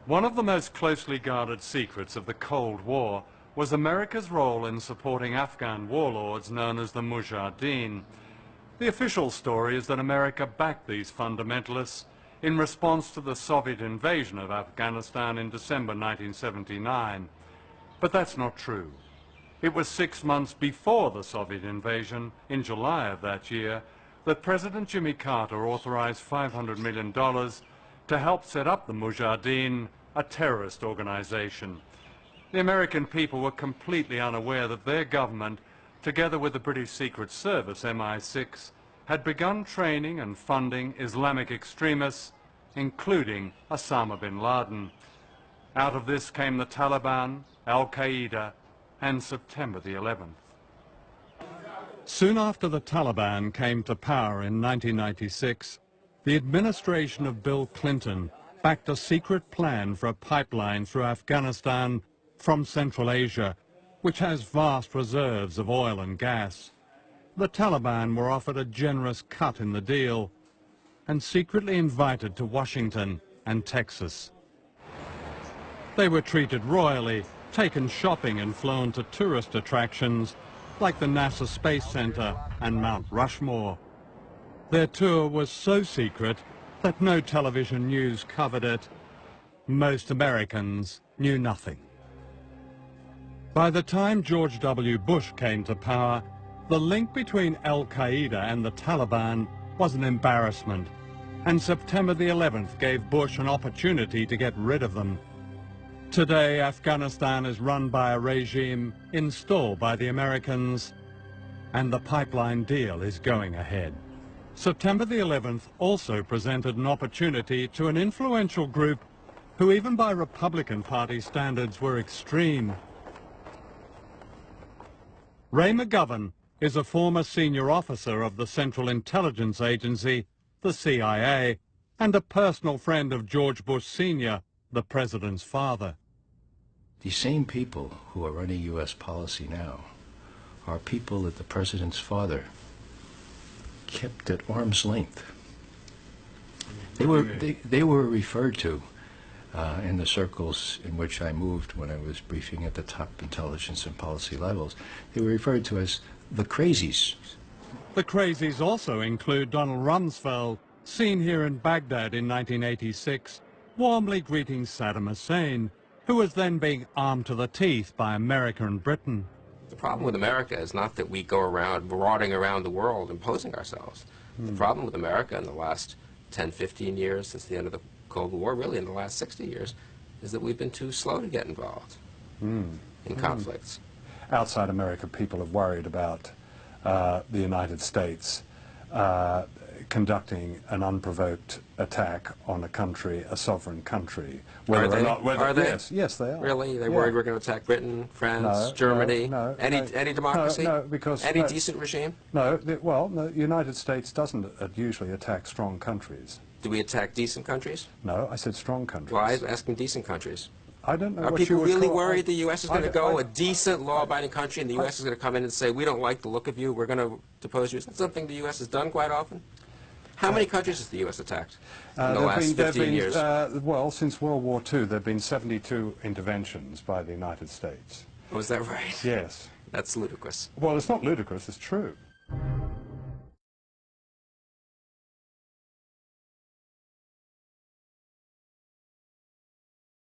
One of the most closely guarded secrets of the Cold War was America's role in supporting Afghan warlords known as the Mujahideen. The official story is that America backed these fundamentalists in response to the Soviet invasion of Afghanistan in December 1979. But that's not true. It was 6 months before the Soviet invasion, in July of that year, that President Jimmy Carter authorized $500 million to help set up the Mujahideen, a terrorist organization. The American people were completely unaware that their government, together with the British Secret Service, MI6, had begun training and funding Islamic extremists, including Osama bin Laden. Out of this came the Taliban, Al-Qaeda, and September the 11th. Soon after the Taliban came to power in 1996, the administration of Bill Clinton backed a secret plan for a pipeline through Afghanistan from Central Asia, which has vast reserves of oil and gas. The Taliban were offered a generous cut in the deal and secretly invited to Washington and Texas. They were treated royally, taken shopping and flown to tourist attractions like the NASA Space Center and Mount Rushmore. Their tour was so secret that no television news covered it. Most Americans knew nothing. By the time George W. Bush came to power, the link between Al-Qaeda and the Taliban was an embarrassment, and September the 11th gave Bush an opportunity to get rid of them. Today, Afghanistan is run by a regime installed by the Americans, and the pipeline deal is going ahead. September the 11th also presented an opportunity to an influential group who, even by Republican Party standards, were extreme. Ray McGovern is a former senior officer of the Central Intelligence Agency, the CIA, and a personal friend of George Bush Sr., the president's father. These same people who are running U.S. policy now are people that the president's father kept at arm's length. They were referred to in the circles in which I moved when I was briefing at the top intelligence and policy levels. They were referred to as the crazies. The crazies also include Donald Rumsfeld, seen here in Baghdad in 1986, warmly greeting Saddam Hussein, who was then being armed to the teeth by America and Britain. The problem with America is not that we go around marauding around the world imposing ourselves. The problem with America in the last 10, 15 years since the end of the Cold War, really in the last 60 years, is that we've been too slow to get involved in conflicts. Outside America, people have worried about the United States conducting an unprovoked attack on a country, a sovereign country. Are they? Are they? Yes, they are. Really? They're worried we're going to attack Britain, France, Germany, any democracy? No, because... Any decent regime? No, well, the United States doesn't usually attack strong countries. Do we attack decent countries? No, I said strong countries. Well, I was asking decent countries. I don't know Are what people you would really call, worried the U.S. is going to go, a decent, law-abiding country, and the U.S. is going to come in and say, we don't like the look of you, we're going to depose you? Is that something the U.S. has done quite often? How many countries has the U.S. attacked in the last 15 years? Well, since World War II, there have been 72 interventions by the United States. Oh, is that right? Yes. That's ludicrous. Well, it's not ludicrous, it's true.